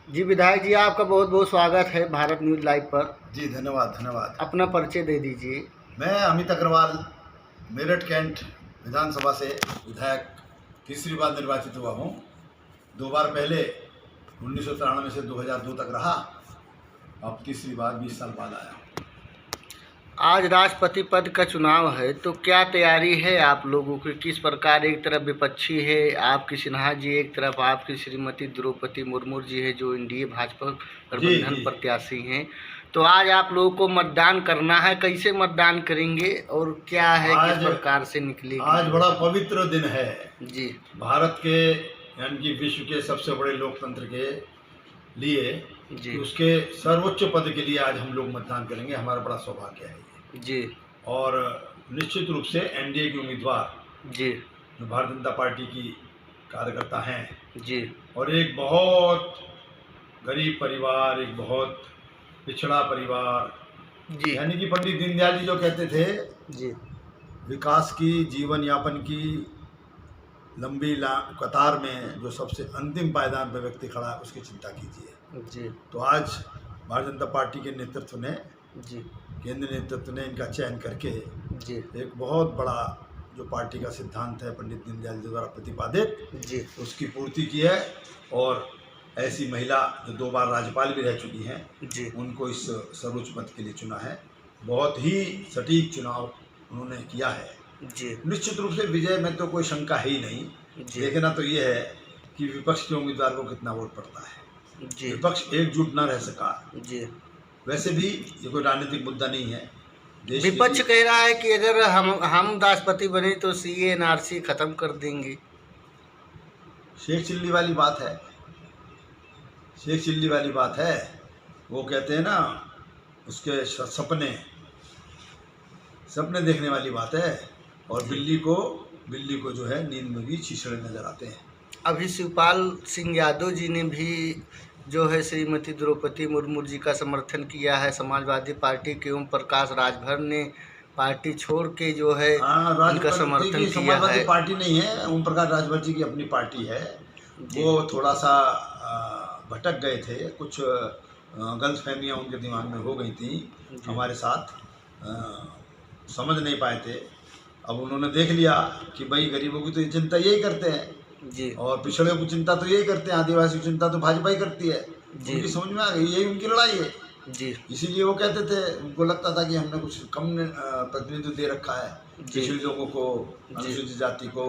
जी विधायक जी, आपका बहुत बहुत स्वागत है भारत न्यूज़ लाइव पर। जी धन्यवाद धन्यवाद। अपना परिचय दे दीजिए। मैं अमित अग्रवाल मेरठ कैंट विधानसभा से विधायक तीसरी बार निर्वाचित हुआ हूँ। 2 बार पहले 1993 से 2002 तक रहा, अब तीसरी बार 20 साल बाद आया। आज राष्ट्रपति पद का चुनाव है, तो क्या तैयारी है आप लोगों की? किस प्रकार, एक तरफ विपक्षी है आपकी सिन्हा जी, एक तरफ आपकी श्रीमती द्रौपदी मुर्मू जी है जो एनडीए भाजपा गठबंधन प्रत्याशी हैं, तो आज आप लोगों को मतदान करना है। कैसे मतदान करेंगे और क्या है, किस प्रकार से निकलेगी? आज बड़ा पवित्र दिन है जी। भारत के यानी कि विश्व के सबसे बड़े लोकतंत्र के लिए जी। कि उसके सर्वोच्च पद के लिए आज हम लोग मतदान करेंगे। हमारा बड़ा सौभाग्य है जी। और निश्चित रूप से एनडीए के उम्मीदवार जी जो भारतीय जनता पार्टी की कार्यकर्ता हैं जी, और एक बहुत गरीब परिवार, एक बहुत पिछड़ा परिवार, जी यानी कि पंडित दीनदयाल जी जो कहते थे जी, विकास की, जीवन यापन की लंबी कतार में जो सबसे अंतिम पायदान पर व्यक्ति खड़ा है उसकी चिंता कीजिए। जी। तो आज भारतीय जनता पार्टी के नेतृत्व ने, जी। केंद्रीय नेतृत्व ने इनका चयन करके जी। एक बहुत बड़ा जो पार्टी का सिद्धांत है पंडित दीनदयाल जी द्वारा प्रतिपादित, जी, उसकी पूर्ति की है। और ऐसी महिला जो 2 बार राज्यपाल भी रह चुकी हैं, जी, उनको इस सर्वोच्च पद के लिए चुना है। बहुत ही सटीक चुनाव उन्होंने किया है। जी, निश्चित रूप से विजय में तो कोई शंका है ही नहीं। जी, देखना तो ये है कि विपक्ष के उम्मीदवार को कितना वोट पड़ता है। जी, विपक्ष एकजुट न रह सका। जी। वैसे भी ये कोई राजनीतिक मुद्दा नहीं है। विपक्ष कह रहा है कि अगर हम राष्ट्रपति बने तो सीए एनआरसी खत्म कर देंगे। शेख चिल्ली वाली बात है, शेख चिल्ली वाली बात है। वो कहते हैं ना, उसके सपने देखने वाली बात है। और बिल्ली को जो है नींद में भी छीछड़े नजर आते हैं। अभी शिवपाल सिंह यादव जी ने भी जो है श्रीमती द्रौपदी मुर्मू जी का समर्थन किया है। समाजवादी पार्टी के ओम प्रकाश राजभर ने पार्टी छोड़ के जो है उनका समर्थन किया है। समाजवादी पार्टी नहीं है, ओम प्रकाश राजभर जी की अपनी पार्टी है। वो थोड़ा सा भटक गए थे, कुछ गलतफहमियां उनके दिमाग में हो गई थी हमारे साथ, समझ नहीं पाए थे। अब उन्होंने देख लिया कि भाई गरीबों की तो चिंता यही करते हैं जी, और पिछड़ों की चिंता तो यही करते हैं, आदिवासी की चिंता तो भाजपा ही करती है। उनकी समझ में आ गई, यही उनकी लड़ाई है जी। इसीलिए वो कहते थे, उनको लगता था कि हमने कुछ कम प्रतिनिधित्व दे रखा है पिछड़े लोगों को, अनुसूचित जाति को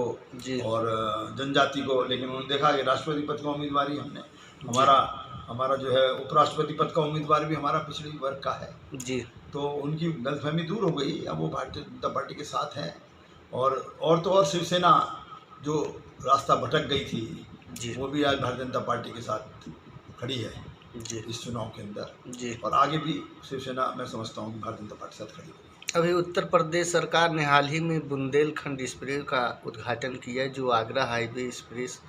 और जनजाति को। लेकिन उन्होंने देखा कि राष्ट्रपति पद का उम्मीदवार ही हमने, हमारा जो है उपराष्ट्रपति पद का उम्मीदवार भी हमारा पिछड़ी वर्ग का है जी। तो उनकी गलतफहमी दूर हो गई। अब वो भारतीय जनता पार्टी के साथ हैं। और तो और शिवसेना जो रास्ता भटक गई थी जी, वो भी आज भारतीय जनता पार्टी के साथ खड़ी है जी, इस चुनाव के अंदर जी। और आगे भी शिवसेना, मैं समझता हूँ कि भारतीय जनता पार्टी के साथ खड़ी होगी। अभी उत्तर प्रदेश सरकार ने हाल ही में बुंदेलखंड एक्सप्रेस का उद्घाटन किया है, जो आगरा हाईवे एक्सप्रेस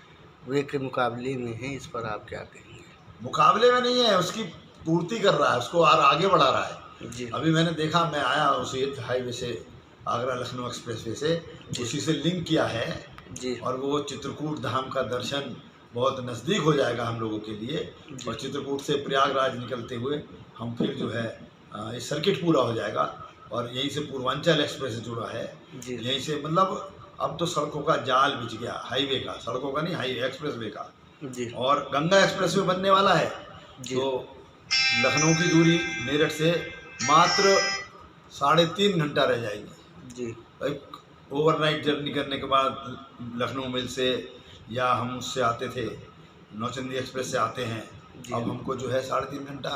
वे के मुकाबले में है। इस पर आप क्या कहेंगे? मुकाबले में नहीं है, उसकी पूर्ति कर रहा है, उसको और आगे बढ़ा रहा है। जी, अभी मैंने देखा, मैं आया उसी हाईवे से, आगरा लखनऊ एक्सप्रेसवे से, उसी से लिंक किया है जी, और वो चित्रकूट धाम का दर्शन बहुत नज़दीक हो जाएगा हम लोगों के लिए। और चित्रकूट से प्रयागराज निकलते हुए हम फिर जो है ये सर्किट पूरा हो जाएगा और यहीं से पूर्वांचल एक्सप्रेस जुड़ा है। यहीं से मतलब अब तो सड़कों का जाल बिछ गया, हाईवे का, सड़कों का नहीं, हाईवे एक्सप्रेसवे का। जी, और गंगा एक्सप्रेसवे बनने वाला है। तो लखनऊ की दूरी मेरठ से मात्र 3.5 घंटा रह जाएगी। जी, एक ओवरनाइट जर्नी करने के बाद लखनऊ मिल से, या हम उससे आते थे नौचंदी एक्सप्रेस से आते हैं, अब हमको जो है 3.5 घंटा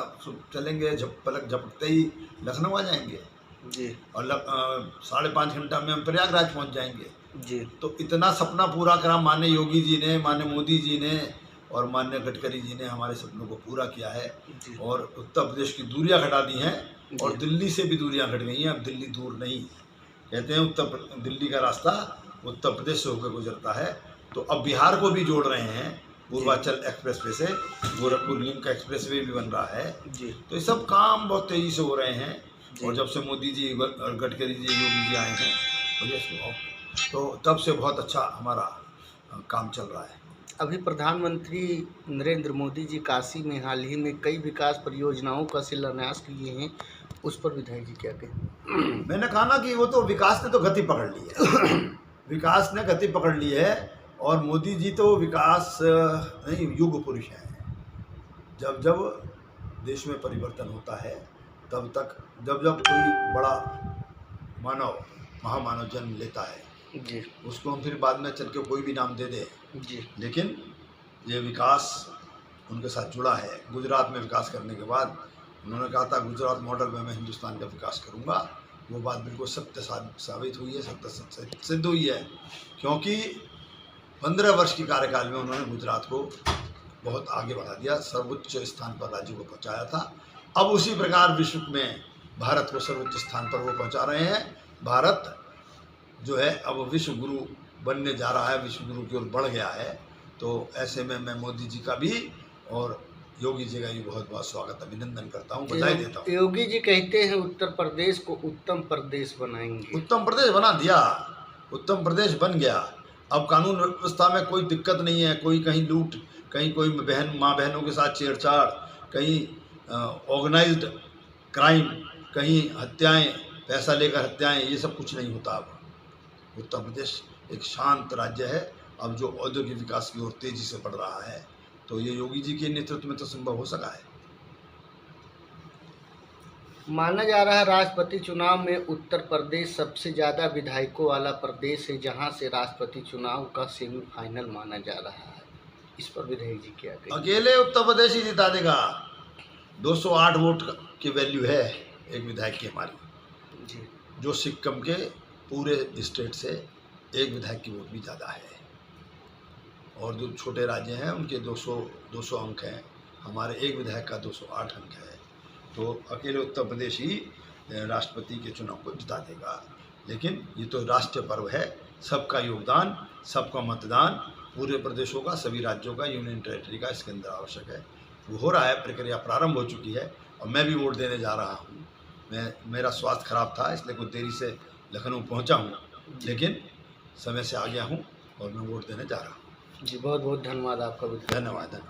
चलेंगे, पलक झपकते ही लखनऊ आ जाएंगे जी, और 5.5 घंटा में हम प्रयागराज पहुंच जाएंगे। जी। तो इतना सपना पूरा करा माननीय योगी जी ने, माननीय मोदी जी ने और माननीय गडकरी जी ने हमारे सपनों को पूरा किया है। और उत्तर प्रदेश की दूरियां घटा दी हैं और दिल्ली से भी दूरियां घट गई हैं। अब दिल्ली दूर नहीं, कहते हैं दिल्ली का रास्ता उत्तर प्रदेश से होकर गुजरता है। तो अब बिहार को भी जोड़ रहे हैं पूर्वांचल एक्सप्रेसवे से, गोरखपुर लिंक एक्सप्रेसवे भी बन रहा है जी। तो ये सब काम बहुत तेज़ी से हो रहे हैं। और जब से मोदी जी और गडकरी जी, योगी जी आए हैं तो तब से बहुत अच्छा हमारा काम चल रहा है। अभी प्रधानमंत्री नरेंद्र मोदी जी काशी में हाल ही में कई विकास परियोजनाओं का शिलान्यास किए हैं, उस पर विधायक जी क्या कहें? मैंने कहा ना कि वो तो विकास ने तो गति पकड़ ली है। विकास ने गति पकड़ ली है और मोदी जी तो विकास नहीं, युग पुरुष हैं। जब जब देश में परिवर्तन होता है तब तक जब जब कोई बड़ा महामानव जन्म लेता है जी उसको हम फिर बाद में चल के कोई भी नाम दे दे, जी लेकिन ये विकास उनके साथ जुड़ा है। गुजरात में विकास करने के बाद उन्होंने कहा था गुजरात मॉडल में मैं हिंदुस्तान का विकास करूंगा। वो बात बिल्कुल सत्य साबित हुई है, सत्य सिद्ध हुई है, क्योंकि 15 वर्ष की कार्यकाल में उन्होंने गुजरात को बहुत आगे बढ़ा दिया, सर्वोच्च स्थान पर राज्य को पहुंचाया था। अब उसी प्रकार विश्व में भारत को सर्वोच्च स्थान पर वो पहुंचा रहे हैं। भारत जो है अब विश्व गुरु बनने जा रहा है, विश्व गुरु की ओर बढ़ गया है। तो ऐसे में मैं मोदी जी का भी और योगी जी का भी बहुत बहुत स्वागत अभिनंदन करता हूँ, बधाई देता हूँ। योगी जी कहते हैं उत्तर प्रदेश को उत्तम प्रदेश बनाएंगे। उत्तम प्रदेश बना दिया, उत्तम प्रदेश बन गया। अब कानून व्यवस्था में कोई दिक्कत नहीं है, कोई कहीं लूट, कहीं कोई माँ बहनों के साथ छेड़छाड़, कहीं ऑर्गेनाइज्ड क्राइम, कहीं हत्याएं, पैसा लेकर हत्याएं, ये सब कुछ नहीं होता। अब उत्तर प्रदेश एक शांत राज्य है। अब जो औद्योगिक विकास की ओर तेजी से बढ़ रहा है, तो ये योगी जी के नेतृत्व में तो संभव हो सका है। माना जा रहा है राष्ट्रपति चुनाव में उत्तर प्रदेश सबसे ज़्यादा विधायकों वाला प्रदेश है, जहां से राष्ट्रपति चुनाव का सेमीफाइनल माना जा रहा है। इस पर विधायक जी क्या कहेंगे? अकेले उत्तर प्रदेश ही जिता देगा। 208 वोट की वैल्यू है एक विधायक की हमारी जी, जो सिक्किम के पूरे स्टेट से एक विधायक की वोट भी ज़्यादा है। और जो छोटे राज्य हैं उनके 200 अंक हैं, हमारे एक विधायक का 208 अंक है। तो अकेले उत्तर प्रदेश ही राष्ट्रपति के चुनाव को जिता देगा। लेकिन ये तो राष्ट्रीय पर्व है, सबका योगदान, सबका मतदान, पूरे प्रदेशों का, सभी राज्यों का, यूनियन टेरिटरी का इसके अंदर आवश्यक है। वो हो रहा है, प्रक्रिया प्रारंभ हो चुकी है और मैं भी वोट देने जा रहा हूँ। मेरा स्वास्थ्य खराब था इसलिए कुछ देरी से लखनऊ पहुँचा हूँ, लेकिन समय से आ गया हूँ और मैं वोट देने जा रहा हूँ। जी बहुत बहुत धन्यवाद आपका। धन्यवाद।